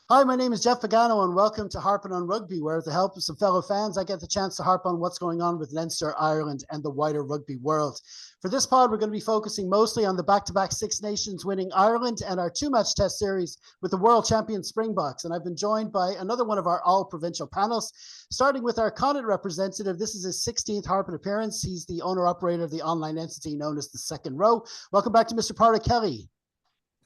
Hi, my name is Jeff Pagano, and welcome to Harpin on Rugby, where with the help of some fellow fans, I get the chance to harp on what's going on with Leinster, Ireland, and the wider rugby world. For this pod, we're going to be focusing mostly on the back-to-back Six Nations winning Ireland and our two-match test series with the world champion Springboks. And I've been joined by another one of our all-provincial panels, starting with our Connacht representative. This is his 16th Harpin appearance. He's the owner-operator of the online entity known as the Second Row. Welcome back to Mr. Pádraig Kelly.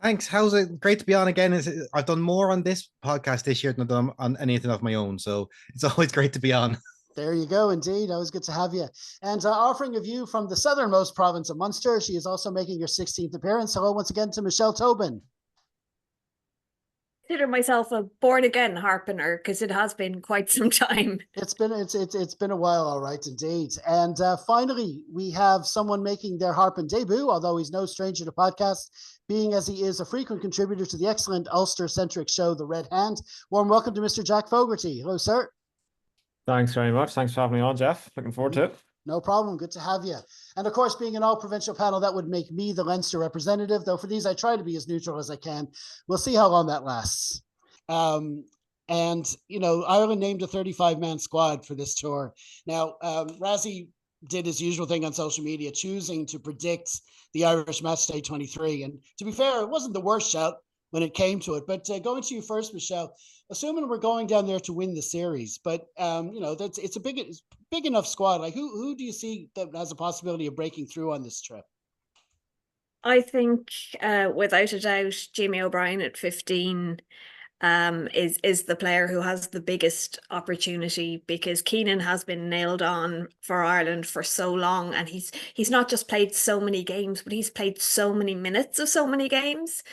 Thanks. How's it? Great to be on again. I've done more on this podcast this year than I've done on anything of my own, so it's always great to be on. There you go, indeed. Always good to have you. And offering a view from the southernmost province of Munster, she is also making her 16th appearance. Hello once again to Michelle Tobin. Consider myself a born again harpiner because it has been quite some time. It's been a while, all right, indeed. And finally, we have someone making their harping debut, although he's no stranger to podcasts, being as he is a frequent contributor to the excellent Ulster-centric show, The Red Hand. Warm welcome to Mr. Jack Fogarty. Hello, sir. Thanks very much. Thanks for having me on, Jeff. Looking forward to it. No problem. Good to have you. And of course, being an all-provincial panel, that would make me the Leinster representative, though for these, I try to be as neutral as I can. We'll see how long that lasts. And, you know, Ireland named a 35-man squad for this tour. Now, Razzie did his usual thing on social media, choosing to predict the Irish match day 23. And to be fair, it wasn't the worst shout when it came to it. But going to you first, Michelle, assuming we're going down there to win the series, but you know, it's a big enough squad. Like who do you see that has a possibility of breaking through on this trip? I think without a doubt, Jamie O'Brien at 15 is the player who has the biggest opportunity, because Keenan has been nailed on for Ireland for so long, and he's not just played so many games, but he's played so many minutes of so many games.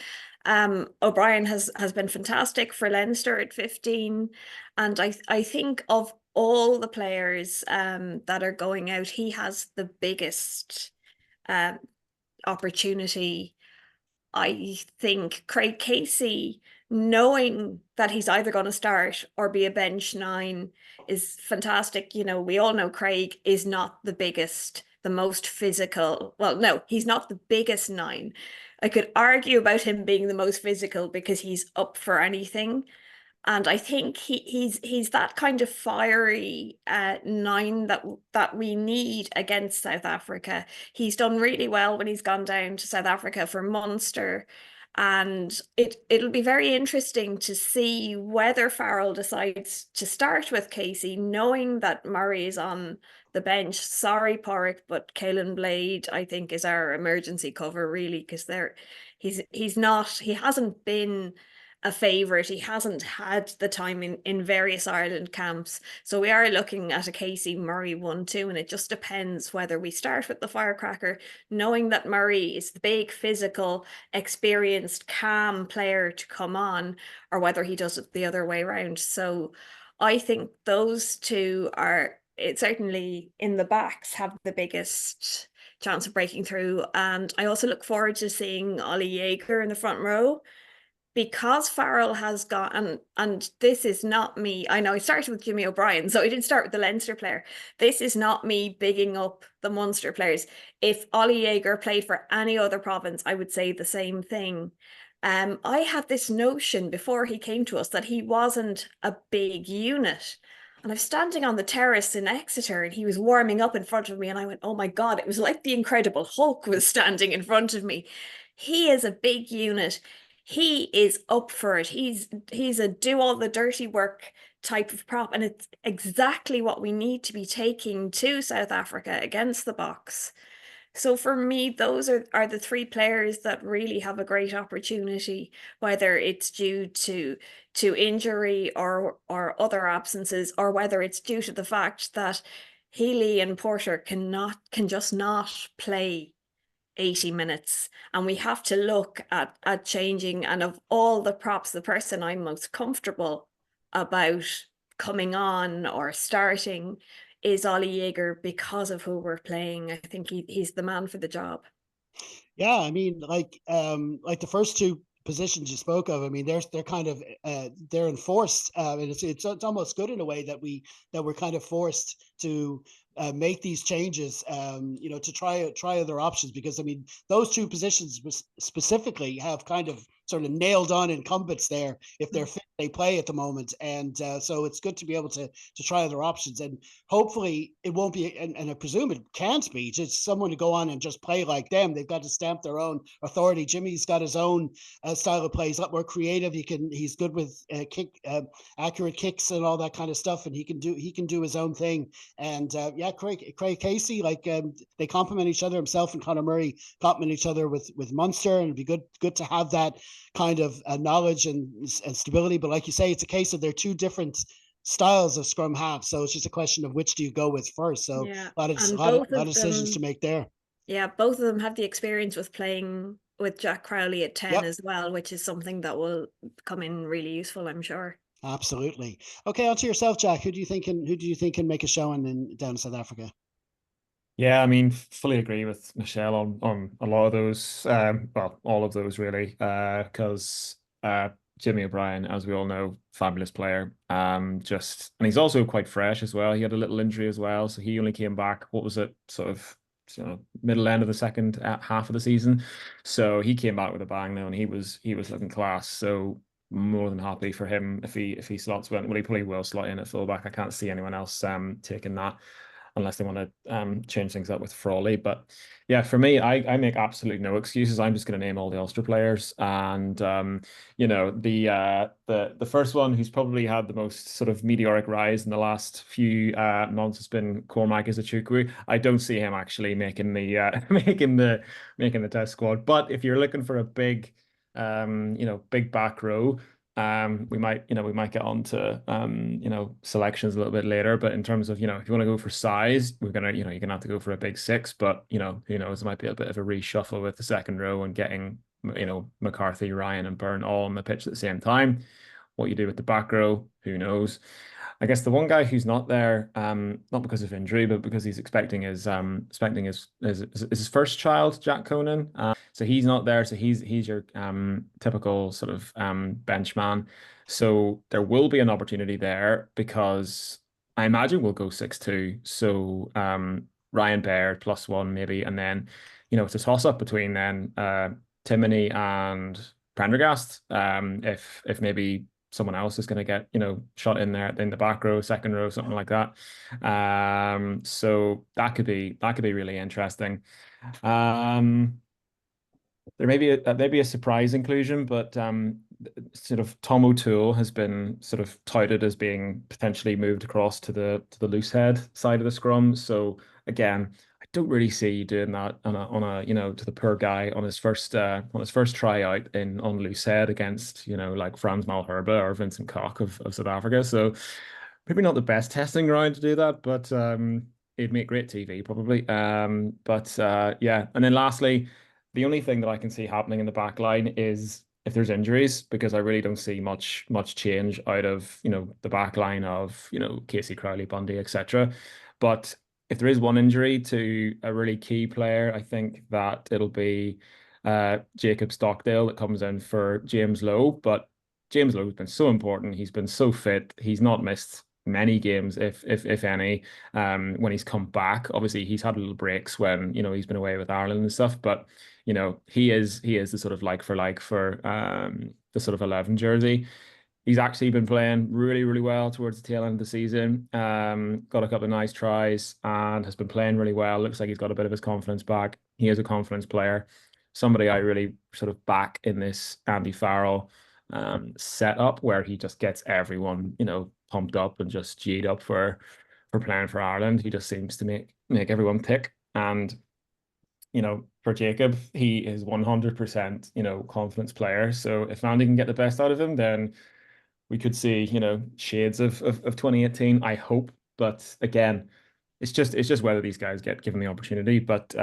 O'Brien has been fantastic for Leinster at 15, and I think of all the players that are going out, he has the biggest opportunity. I think Craig Casey, knowing that he's either going to start or be a bench 9, is fantastic. You know, we all know Craig is not the biggest, the most physical. Well, no, he's not the biggest 9. I could argue about him being the most physical because he's up for anything. And I think he's that kind of fiery 9 that we need against South Africa. He's done really well when he's gone down to South Africa for Munster. And it'll be very interesting to see whether Farrell decides to start with Casey, knowing that Murray is on the bench. Sorry, Porrick, but Caelan Blade, I think, is our emergency cover, really, because he hasn't been a favourite. He hasn't had the time in various Ireland camps. So we are looking at a Casey Murray 1-2, and it just depends whether we start with the firecracker, knowing that Murray is the big, physical, experienced, calm player to come on, or whether he does it the other way around. So I think those two certainly in the backs have the biggest chance of breaking through. And I also look forward to seeing Ollie Jaeger in the front row, because Farrell has got, and this is not me, I know I started with Jimmy O'Brien, so I didn't start with the Leinster player. This is not me bigging up the Munster players. If Ollie Jaeger played for any other province, I would say the same thing. I had this notion before he came to us that he wasn't a big unit. And I was standing on the terrace in Exeter and he was warming up in front of me, and I went, oh my God, it was like the Incredible Hulk was standing in front of me. He is a big unit. He is up for it. He's a do all the dirty work type of prop, and it's exactly what we need to be taking to South Africa against the Boks. So for me, those are the 3 players that really have a great opportunity, whether it's due to injury or other absences, or whether it's due to the fact that Healy and Porter can just not play 80 minutes, and we have to look at changing. And of all the props, the person I'm most comfortable about coming on or starting is Ollie Jaeger, because of who we're playing. I think he's the man for the job. Yeah, I mean, like the first 2 positions you spoke of, I mean, they're kind of they're enforced, and it's almost good in a way that we're kind of forced to make these changes, you know, to try other options, because I mean, those 2 positions specifically have kind of sort of nailed on incumbents there. If they're fit, they play at the moment. And so it's good to be able to try other options. And hopefully it won't be, and I presume it can't be, just someone to go on and just play like them. They've got to stamp their own authority. Jimmy's got his own style of play. He's a lot more creative. He's good with accurate kicks and all that kind of stuff. And he can do his own thing. And Craig Casey, like they complement each other. Himself and Conor Murray complement each other with Munster, and it'd be good to have that kind of knowledge and stability. But like you say, it's a case of they're two different styles of scrum halves, so it's just a question of which do you go with first. So yeah. a lot of decisions to make there. Yeah, both of them have the experience with playing with Jack Crowley at 10 as well, which is something that will come in really useful, I'm sure. Absolutely. Okay, on to yourself, Jack. Who do you think can make a showing down in South Africa? Yeah, I mean, fully agree with Michelle on a lot of those. Well, all of those really, because Jimmy O'Brien, as we all know, fabulous player. And he's also quite fresh as well. He had a little injury as well, so he only came back. What was it? Sort of, middle end of the second half of the season. So he came back with a bang now, and he was looking class. So more than happy for him if he slots well. He probably will slot in at fullback. I can't see anyone else taking that, unless they want to change things up with Frawley. But yeah, for me, I make absolutely no excuses. I'm just going to name all the Ulster players. And, the first one who's probably had the most sort of meteoric rise in the last few months has been Cormac Izuchukwu. I don't see him actually making the making the test squad. But if you're looking for a big, big back row, we might get on to selections a little bit later, but in terms of, if you want to go for size, you're gonna have to go for a big six. But who knows, it might be a bit of a reshuffle with the second row and getting McCarthy, Ryan, and Byrne all on the pitch at the same time. What you do with the back row, who knows? I guess the one guy who's not there, not because of injury, but because he's expecting his first child, Jack Conan. So he's not there. So he's your typical sort of bench man. So there will be an opportunity there, because I imagine we'll go 6-2. So Ryan Baird +1 maybe, and then it's a toss up between then Timoney and Prendergast. If maybe someone else is going to get shot in there in the back row, second row, something like that. So that could be really interesting. There may be a surprise inclusion, but sort of Tom O'Toole has been sort of touted as being potentially moved across to the loose head side of the scrum. So again, I don't really see doing that on a to the poor guy on his first tryout on loose head against like Frans Malherbe or Vincent Koch of South Africa. So maybe not the best testing ground to do that, but it'd make great TV probably. Yeah, and then lastly, the only thing that I can see happening in the back line is if there's injuries, because I really don't see much change out of the back line of Casey, Crowley, Bundy, etc. But if there is one injury to a really key player, I think that it'll be Jacob Stockdale that comes in for James Lowe. But James Lowe's been so important. He's been so fit. He's not missed many games, if any, when he's come back. Obviously, he's had little breaks when he's been away with Ireland and stuff. But he is the sort of like for the sort of 11 jersey. He's actually been playing really, really well towards the tail end of the season. Got a couple of nice tries and has been playing really well. Looks like he's got a bit of his confidence back. He is a confidence player. Somebody I really sort of back in this Andy Farrell setup, where he just gets everyone, pumped up and just G'd up for playing for Ireland. He just seems to make everyone tick. And for Jacob, he is 100% confidence player. So if Andy can get the best out of him, then we could see shades of 2018, I hope. But again, it's just whether these guys get given the opportunity. But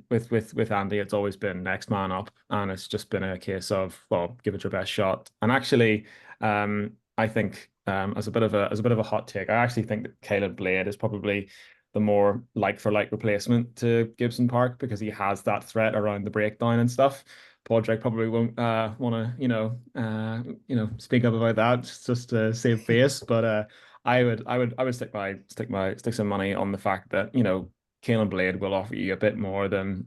with Andy, it's always been next man up, and it's just been a case of, well, give it your best shot. And actually, I think as a bit of a hot take, I actually think that Caleb Blade is probably the more like for like replacement to Gibson Park, because he has that threat around the breakdown and stuff. Podrick probably won't want to speak up about that just to save face, but I would stick some money on the fact that Caelan Blade will offer you a bit more than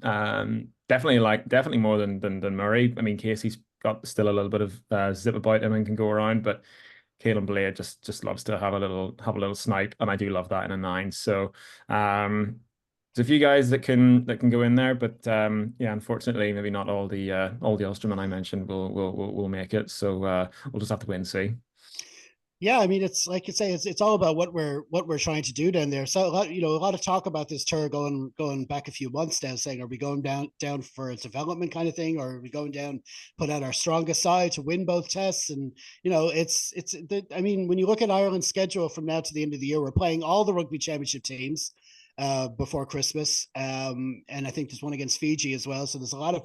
definitely more than Murray. I mean, Casey's got still a little bit of zip about him and can go around, but Caelan Blade just loves to have a little snipe, and I do love that in a 9. So there's a few guys that can go in there, but yeah, unfortunately, maybe not all the Ulstermen I mentioned will make it. So we'll just have to wait and see. Yeah, I mean, it's like you say, it's all about what we're trying to do down there. So a lot of talk about this tour going back a few months now, saying, are we going down for a development kind of thing, or are we going down, put out our strongest side to win both tests? And I mean, when you look at Ireland's schedule from now to the end of the year, we're playing all the rugby championship teams before Christmas, and I think there's one against Fiji as well. So there's a lot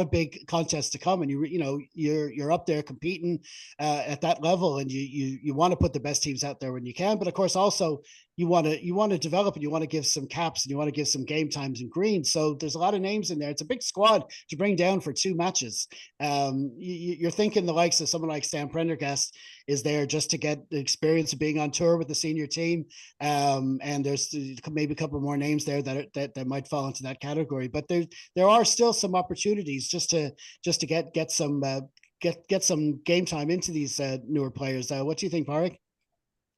of big contests to come, and you're up there competing at that level, and you want to put the best teams out there when you can. But of course, also you want to develop, and you want to give some caps, and you want to give some game times in green. So there's a lot of names in there. It's a big squad to bring down for 2 matches. You're thinking the likes of someone like Stan Prendergast is there just to get the experience of being on tour with the senior team. And there's maybe a couple more names there that might fall into that category. But there are still some opportunities just to get some game time into these newer players. What do you think, Parag?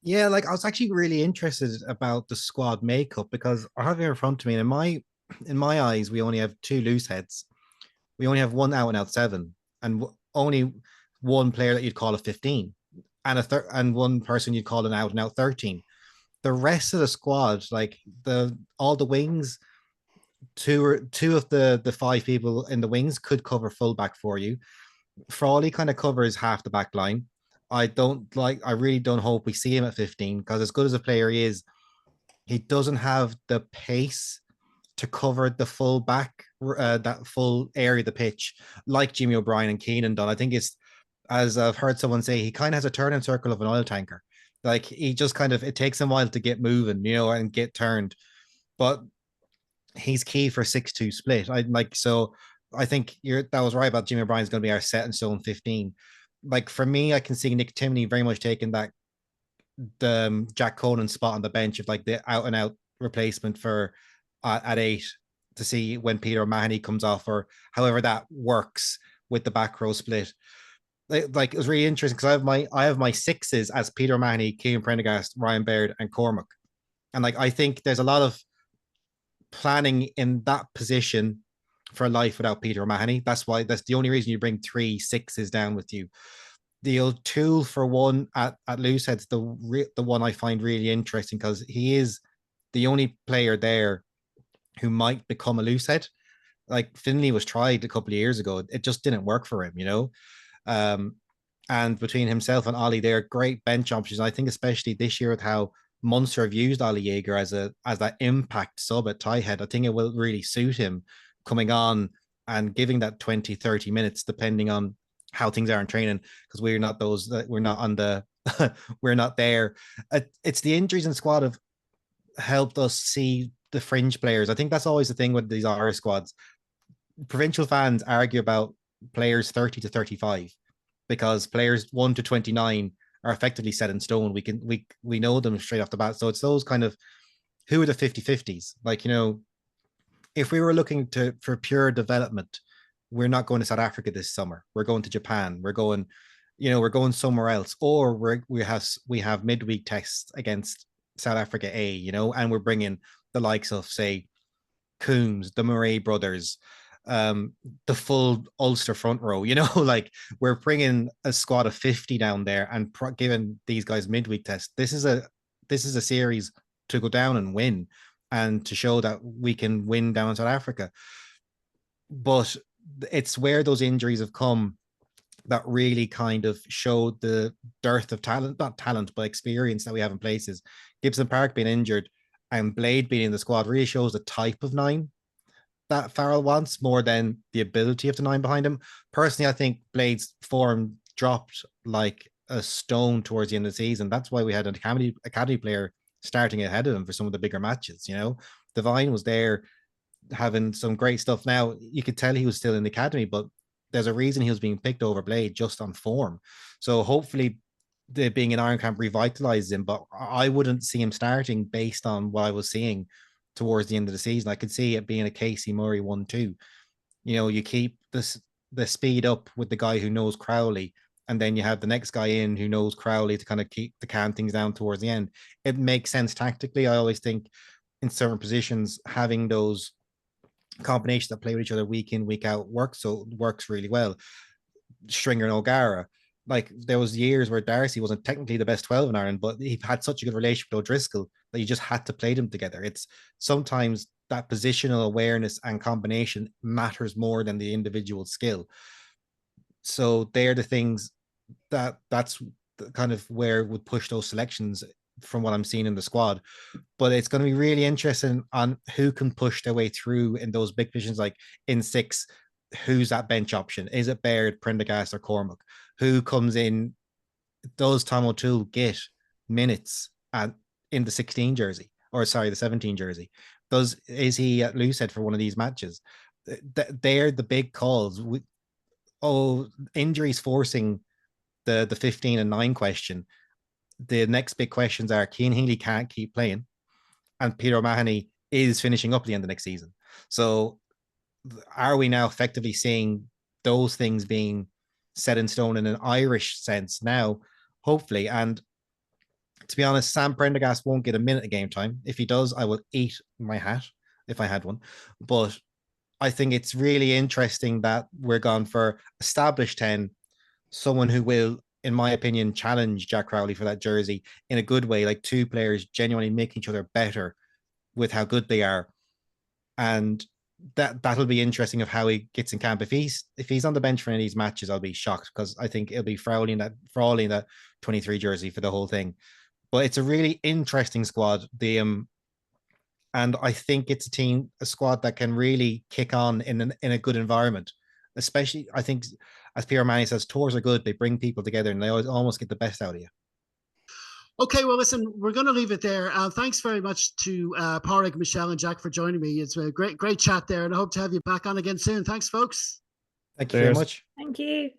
Yeah, like I was actually really interested about the squad makeup because I have it in front of me, and in my eyes, we only have 2 loose heads. We only have 1 out and out 7, and only 1 player that you'd call a 15, and 1 person you'd call an out and out 13. The rest of the squad, like all the wings, two of the 5 people in the wings could cover fullback for you. Frawley kind of covers half the back line. I really don't hope we see him at 15, because as good as a player he is, he doesn't have the pace to cover the full back, that full area of the pitch, like Jimmy O'Brien and Keenan done. I think it's, as I've heard someone say, he kind of has a turning circle of an oil tanker. Like he just kind of, it takes him a while to get moving, and get turned. But he's key for 6-2 split. I think that was right about Jimmy O'Brien's going to be our set in stone 15. Like for me, I can see Nick Timoney very much taking the Jack Conan spot on the bench of like the out and out replacement for at 8, to see when Peter O'Mahony comes off, or however that works with the back row split. Like it was really interesting because I have my 6s as Peter O'Mahony, Cian Prendergast, Ryan Baird, and Cormac, and like I think there's a lot of planning in that position for life without Peter O'Mahony. That's the only reason you bring 3 6s down with you. The O'Toole for 1 at loosehead's the one I find really interesting, because he is the only player there who might become a loosehead. Like Finlay was tried a couple of years ago, it just didn't work for him, and between himself and Ollie, they're great bench options. I think especially this year with how Munster have used Ollie Jaeger as that impact sub at tight head, I think it will really suit him coming on and giving that 20-30 minutes, depending on how things are in training, because we're not we're not there. It's the injuries in squad have helped us see the fringe players. I think that's always the thing with these Irish squads. Provincial fans argue about players 30 to 35 because players 1 to 29 are effectively set in stone. We know them straight off the bat. So it's those kind of, who are the 50-50s? Like, if we were looking for pure development, we're not going to South Africa this summer. We're going to Japan. We're going somewhere else, or we have midweek tests against South Africa A, and we're bringing the likes of, say, Coombs, the Murray brothers, the full Ulster front row, like we're bringing a squad of 50 down there and giving these guys midweek tests. This is a series to go down and win, and to show that we can win down in South Africa. But it's where those injuries have come that really kind of showed the dearth of talent, not talent, but experience that we have in places. Gibson Park being injured and Blade being in the squad really shows the type of 9 that Farrell wants, more than the ability of the 9 behind him. Personally, I think Blade's form dropped like a stone towards the end of the season. That's why we had an academy player starting ahead of him for some of the bigger matches. Devine was there having some great stuff. Now, you could tell he was still in the academy, but there's a reason he was being picked over Blade just on form. So hopefully the being in Iron Camp revitalizes him, but I wouldn't see him starting based on what I was seeing towards the end of the season. I could see it being a Casey Murray 1-2. You keep this the speed up with the guy who knows Crowley, and then you have the next guy in who knows Crowley to kind of keep the calm things down towards the end. It makes sense tactically. I always think in certain positions having those combinations that play with each other week in, week out works really well. Stringer and O'Gara, like there was years where Darcy wasn't technically the best 12 in Ireland, but he had such a good relationship with O'Driscoll that you just had to play them together. It's sometimes that positional awareness and combination matters more than the individual skill. So they're the things that's kind of where would push those selections from what I'm seeing in the squad. But it's going to be really interesting on who can push their way through in those big positions, like in 6. Who's that bench option? Is it Baird, Prendergast, or Cormac? Who comes in? Does Tom O'Toole get minutes in the 16 jersey, or sorry, the 17 jersey? Is he at loosehead for one of these matches? They're the big calls. Injuries forcing the 15 and 9 question. The next big questions are Cian Healy can't keep playing, and Peter O'Mahony is finishing up at the end of next season. So are we now effectively seeing those things being set in stone in an Irish sense now, hopefully? And to be honest, Sam Prendergast won't get a minute of game time. If he does, I will eat my hat if I had one. But I think it's really interesting that we're gone for established 10, someone who will, in my opinion, challenge Jack Crowley for that jersey in a good way, like 2 players genuinely making each other better with how good they are. And that'll be interesting of how he gets in camp. If he's on the bench for any of these matches, I'll be shocked, because I think it'll be Frawley in that 23 jersey for the whole thing. But it's a really interesting squad. And I think it's a squad that can really kick on in a good environment. Especially, I think, as Pierre Manny says, tours are good. They bring people together, and they almost get the best out of you. Okay, well, listen, we're going to leave it there. Thanks very much to Pádraig, Michelle, and Jack for joining me. It's a great chat there, and I hope to have you back on again soon. Thanks, folks. Thank you very much. Thank you.